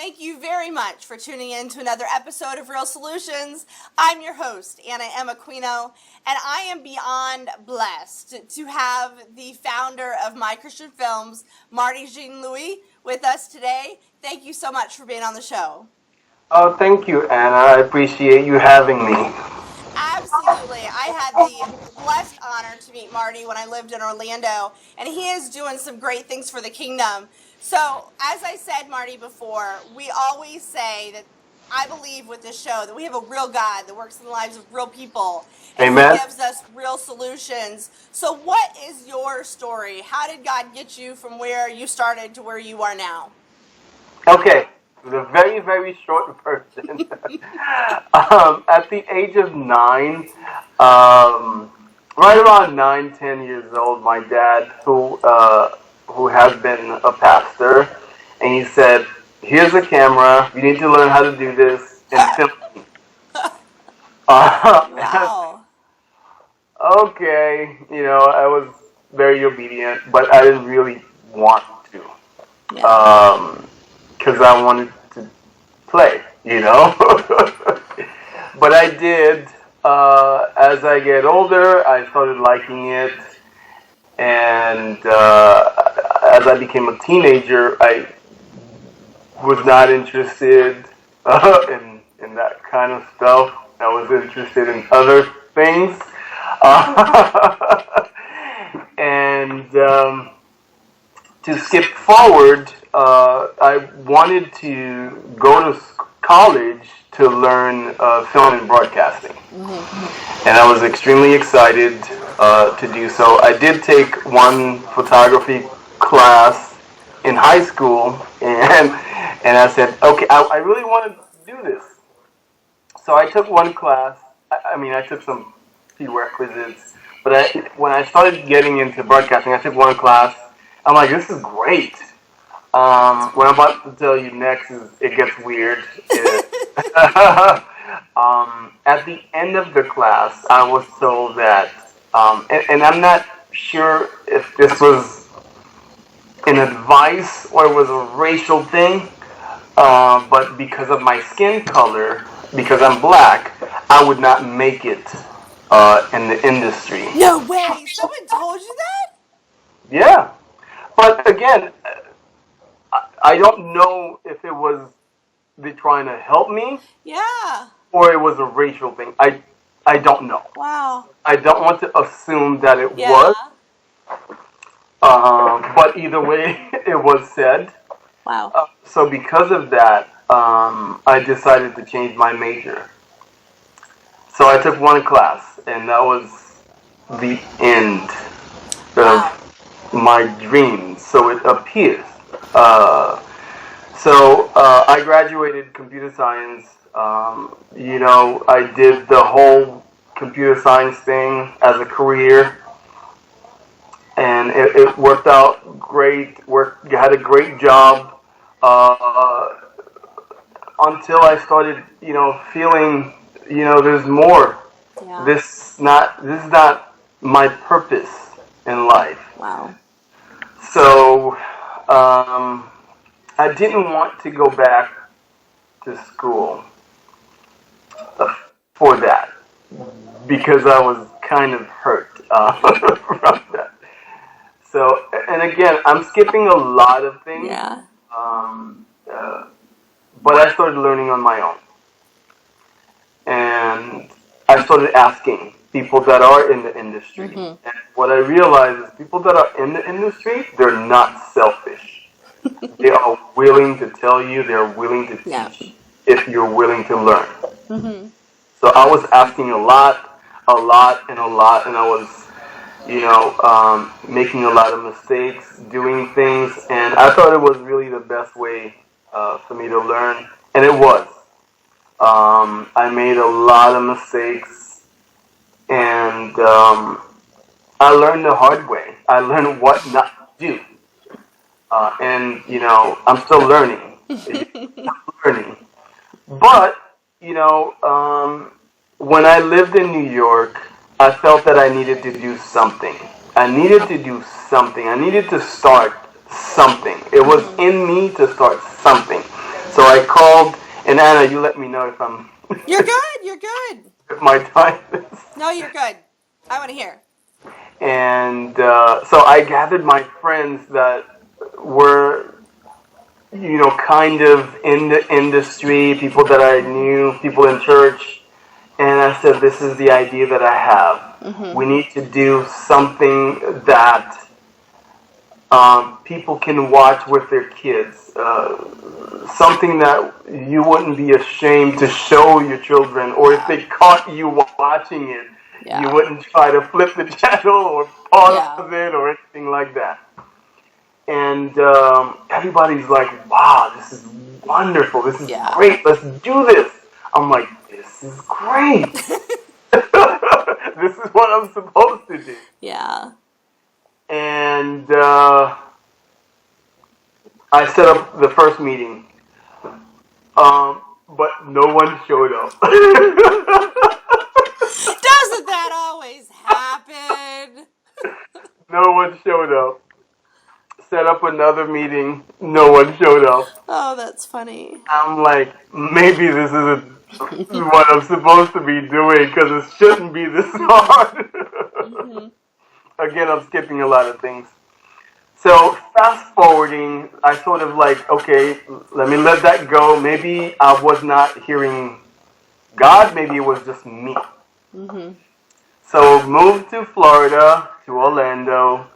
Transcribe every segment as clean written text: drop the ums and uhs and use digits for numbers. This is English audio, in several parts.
thank you very much for tuning in to another episode of Real Solutions. I'm your host, Aquino, and I am beyond blessed to have the founder of My Christian Films, Marty Jean-Louis, with us today. Thank you so much for being on the show. Oh, thank you, Anna. I appreciate you having me. Absolutely. I had the blessed honor to meet Marty when I lived in Orlando, and he is doing some great things for the kingdom. So, as I said, Marty, before, we always say that I believe with this show that we have a real God that works in the lives of real people, and Amen. He gives us real solutions. So what is your story? How did God get you from where you started to where you are now? Okay, the very, very short version. At the age of 9, right around 9, 10 years old, my dad, who has been a pastor, and he said, "Here's a camera. You need to learn how to do this and film me." Wow. Okay, I was very obedient, but I didn't really want to, because I wanted to play, But I did. As I get older, I started liking it, and as I became a teenager, I was not interested in that kind of stuff. I was interested in other things. And to skip forward, I wanted to go to college to learn film and broadcasting. Mm-hmm. And I was extremely excited to do so. I did take one photography class in high school, and I said, okay, I really want to do this. So I took one class. I took some prerequisites, but when I started getting into broadcasting, I took one class. I'm like, this is great. What I'm about to tell you next it gets weird. At the end of the class, I was told that, and I'm not sure if this was an advice or it was a racial thing, but because of my skin color, because I'm black, I would not make it in the industry. No way! Someone told you that? Yeah. But again, I don't know if it was they trying to help me. Yeah. Or it was a racial thing. I don't know. Wow. I don't want to assume that it was. But either way, it was said. Wow. So because of that, I decided to change my major. So I took one class, and that was the end of my dreams. So it appears. So I graduated computer science. I did the whole computer science thing as a career, and it worked out great. Had a great job until I started, feeling, there's more. Yeah. This is not my purpose in life. Wow. So I didn't want to go back to school for that, because I was kind of hurt from that. So, and again, I'm skipping a lot of things. Yeah. But I started learning on my own, and I started asking people that are in the industry. Mm-hmm. And what I realized is people that are in the industry, they're not selfish. They are willing to tell you. They're willing to teach if you're willing to learn. Mm-hmm. So I was asking a lot, and I was, making a lot of mistakes, doing things, and I thought it was really the best way for me to learn, and it was. I made a lot of mistakes, and I learned the hard way. I learned what not to do, and I'm still learning. But when I lived in New York, I felt that I needed to do something. I needed to start something. It was in me to start something. So I called, and Anna, you let me know if I'm You're good. You're good. if my time is. No, you're good. I want to hear. And so I gathered my friends that were, kind of in the industry, people that I knew, people in church, and I said, this is the idea that I have. We need to do something that people can watch with their kids. Something that you wouldn't be ashamed to show your children, or if they caught you watching it, you wouldn't try to flip the channel or pause it or anything like that. And everybody's like, wow, this is wonderful. This is great. Let's do this. I'm like, this is great. This is what I'm supposed to do. Yeah. And I set up the first meeting. But no one showed up. Doesn't that always happen? No one showed up. Set up another meeting. No one showed up. Oh, that's funny. I'm like, maybe this isn't what I'm supposed to be doing because it shouldn't be this hard. Again, I'm skipping a lot of things. So fast forwarding, I sort of like, okay, let me let that go. Maybe I was not hearing God. Maybe it was just me. So moved to Florida, to Orlando,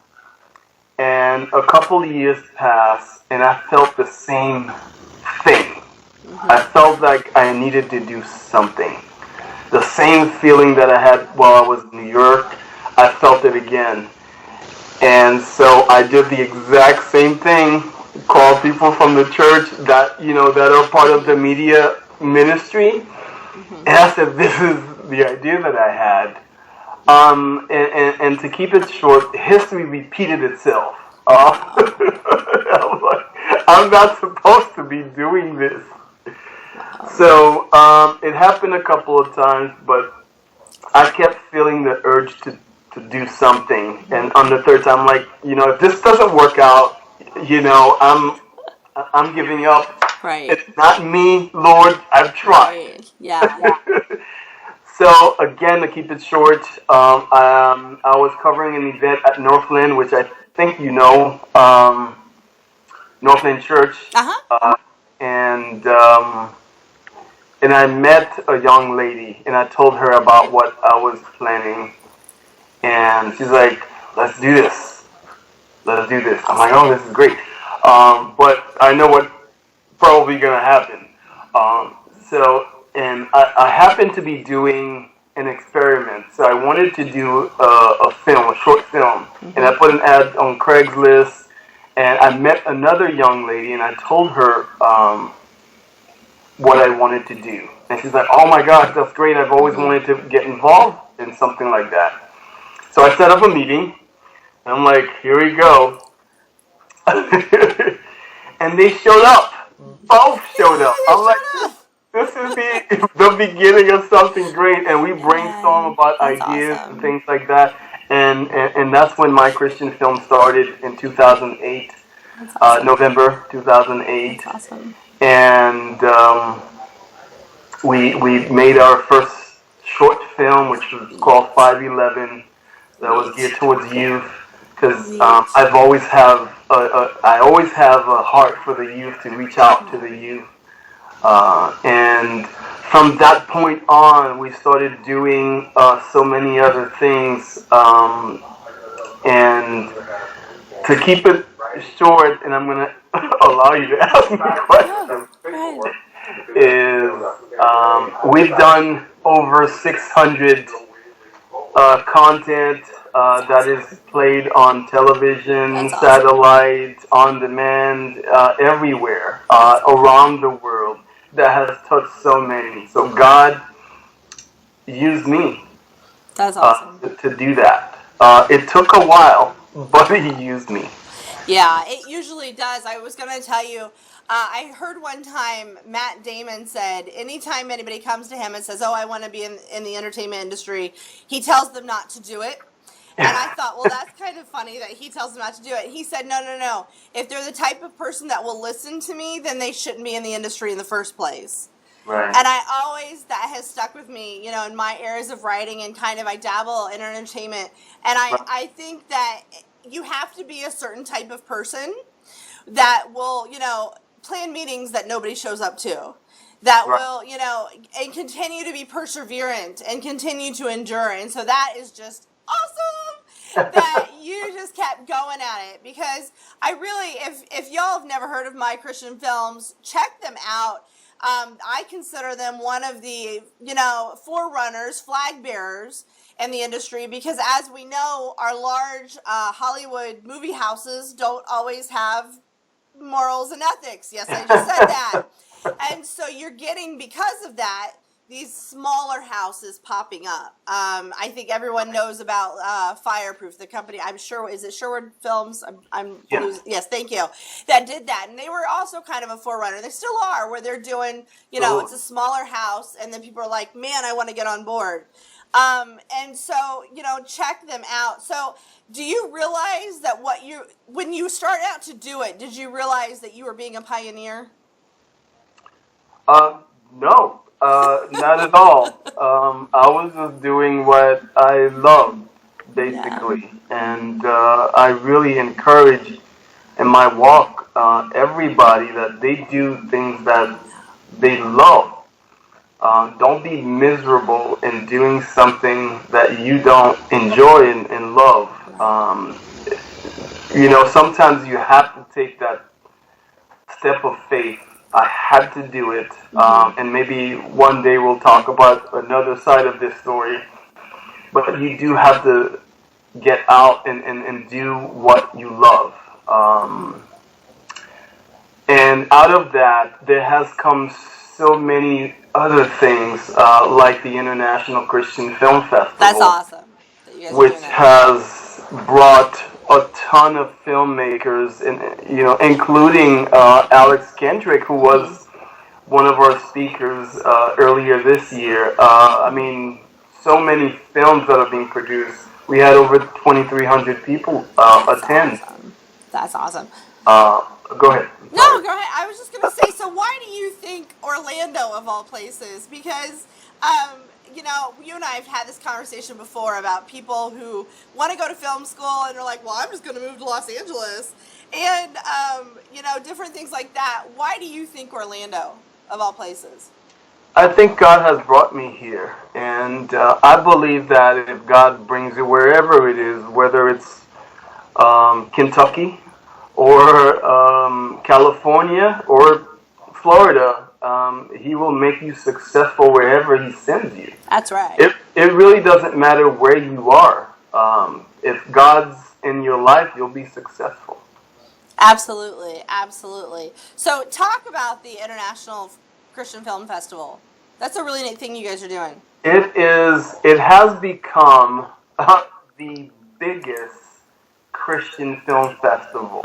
and a couple of years passed, and I felt the same thing. I felt like I needed to do something. The same feeling that I had while I was in New York, I felt it again. And so I did the exact same thing, called people from the church that, that are part of the media ministry. And I said, this is the idea that I had. And to keep it short, history repeated itself. I'm like, I'm not supposed to be doing this. So it happened a couple of times, but I kept feeling the urge to do something. And on the third time, I'm like, if this doesn't work out, I'm giving up. Right. It's not me, Lord. I've tried. Right. Yeah. So again, to keep it short, I was covering an event at Northland, which I think Northland Church. And I met a young lady, and I told her about what I was planning, and she's like, "Let's do this. Let's do this." I'm like, "Oh, this is great," but I know what probably gonna happen. And I happened to be doing an experiment. So I wanted to do a short film. And I put an ad on Craigslist. And I met another young lady, and I told her what I wanted to do. And she's like, oh my gosh, that's great. I've always wanted to get involved in something like that. So I set up a meeting. And I'm like, here we go. And they showed up. Both showed up. I'm like, this is the beginning of something great, and we brainstorm about ideas and things like that, and that's when my Christian film started in 2008, November 2008. That's awesome. And we made our first short film, which was called 511, that was geared towards youth, because I always have a heart for the youth, to reach out to the youth. And from that point on, we started doing so many other things. And to keep it short, and I'm going to allow you to ask me questions, is we've done over 600 content that is played on television, satellite, on demand, everywhere, around the world, that has touched so many. So God used me to do that. It took a while, but He used me. Yeah, it usually does. I was going to tell you, I heard one time Matt Damon said anytime anybody comes to him and says, oh, I want to be in the entertainment industry, he tells them not to do it. And I thought, well, that's kind of funny that he tells them not to do it. He said, no, no, no. If they're the type of person that will listen to me, then they shouldn't be in the industry in the first place. Right. And that has stuck with me, in my areas of writing and kind of I dabble in entertainment. And Right. I think that you have to be a certain type of person that will, plan meetings that nobody shows up to. That Right. will, and continue to be perseverant and continue to endure. And so that is just awesome that you just kept going at it, because I really, if y'all have never heard of My Christian Films, check them out. I consider them one of the, forerunners, flag bearers in the industry, because as we know, our large Hollywood movie houses don't always have morals and ethics. Yes, I just said that. And so you're getting, because of that, these smaller houses popping up. I think everyone knows about Fireproof, the company. I'm sure, is it Sherwood Films? Yes. Yes, thank you. That did that, and they were also kind of a forerunner. They still are, where they're doing, it's a smaller house, and then people are like, man, I want to get on board. And so, check them out. So, do you realize that when you started out to do it, did you realize that you were being a pioneer? No, not at all. I was just doing what I loved, basically. And I really encourage in my walk everybody that they do things that they love. Don't be miserable in doing something that you don't enjoy and love. Sometimes you have to take that step of faith. I had to do it, and maybe one day we'll talk about another side of this story. But you do have to get out and do what you love. And out of that, there has come so many other things, like the International Christian Film Festival. That's awesome. Which has brought a ton of filmmakers, including Alex Kendrick, who was one of our speakers earlier this year. So many films that are being produced. We had over 2,300 people attend. Awesome. That's awesome. Go ahead. No, go ahead. I was just going to say, so why do you think Orlando, of all places? Because, you and I have had this conversation before about people who want to go to film school and are like, well, I'm just going to move to Los Angeles. And, different things like that. Why do you think Orlando, of all places? I think God has brought me here. And I believe that if God brings you wherever it is, whether it's Kentucky, or California, or Florida, he will make you successful wherever he sends you. That's right. It really doesn't matter where you are. If God's in your life, you'll be successful. Absolutely, absolutely. So talk about the International Christian Film Festival. That's a really neat thing you guys are doing. It has become the biggest Christian film festival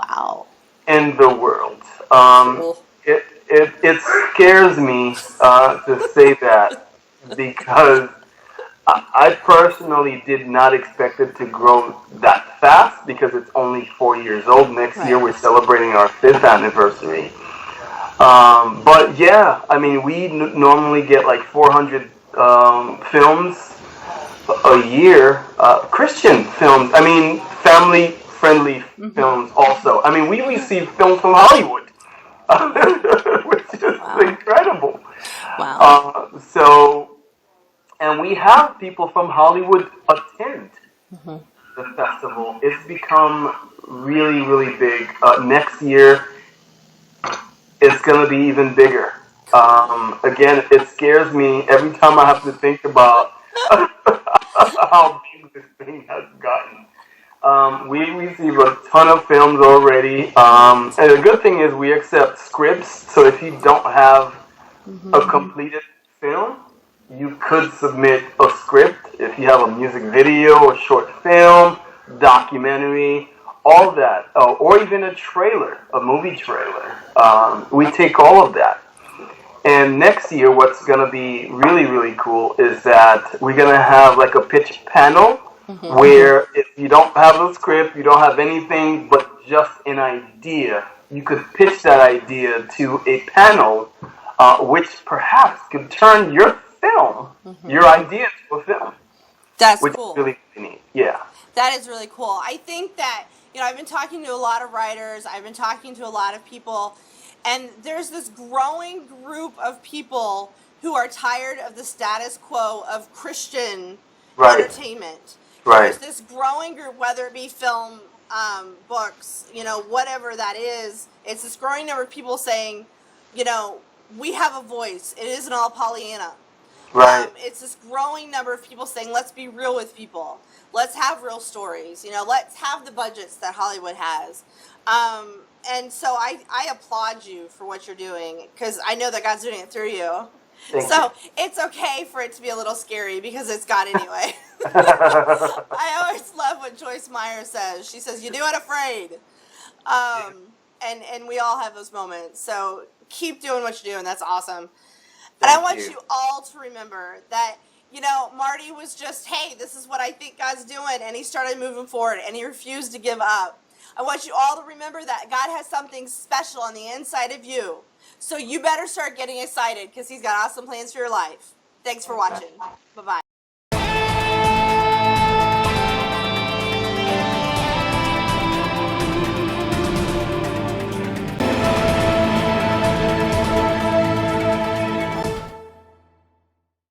in the world. Cool. It scares me to say that, because I personally did not expect it to grow that fast, because it's only 4 years old. Next year we're celebrating our 5th anniversary. But yeah, we normally get like 400 films a year, Christian films. Family-friendly films also. We receive films from Hollywood, which is incredible. Wow. And we have people from Hollywood attend the festival. It's become really, really big. Next year, it's going to be even bigger. Again, it scares me every time I have to think about how big this thing has gotten. We receive a ton of films already. And the good thing is we accept scripts. So if you don't have a completed film, you could submit a script. If you have a music video, a short film, documentary, all that, or even a trailer, a movie trailer. We take all of that. And next year, what's going to be really, really cool is that we're going to have like a pitch panel where if you don't have a script, you don't have anything but just an idea, you could pitch that idea to a panel, which perhaps could turn your film, your idea into a film, That's which cool. is really neat. Yeah. That is really cool. I think that, I've been talking to a lot of writers, I've been talking to a lot of people, and there's this growing group of people who are tired of the status quo of Christian Right. entertainment. Right. There's this growing group, whether it be film, books, whatever that is. It's this growing number of people saying, we have a voice. It isn't all Pollyanna. Right. It's this growing number of people saying, let's be real with people. Let's have real stories. Let's have the budgets that Hollywood has. And so I applaud you for what you're doing, because I know that God's doing it through you. Thank So you. it's okay for it to be a little scary, because it's God anyway. I always love what Joyce Meyer says. She says, you do it afraid. And we all have those moments. So keep doing what you're doing. That's awesome. And I want you all to remember that, Marty was just, hey, this is what I think God's doing. And he started moving forward, and he refused to give up. I want you all to remember that God has something special on the inside of you. So you better start getting excited, because he's got awesome plans for your life. Thanks for watching. Bye-bye.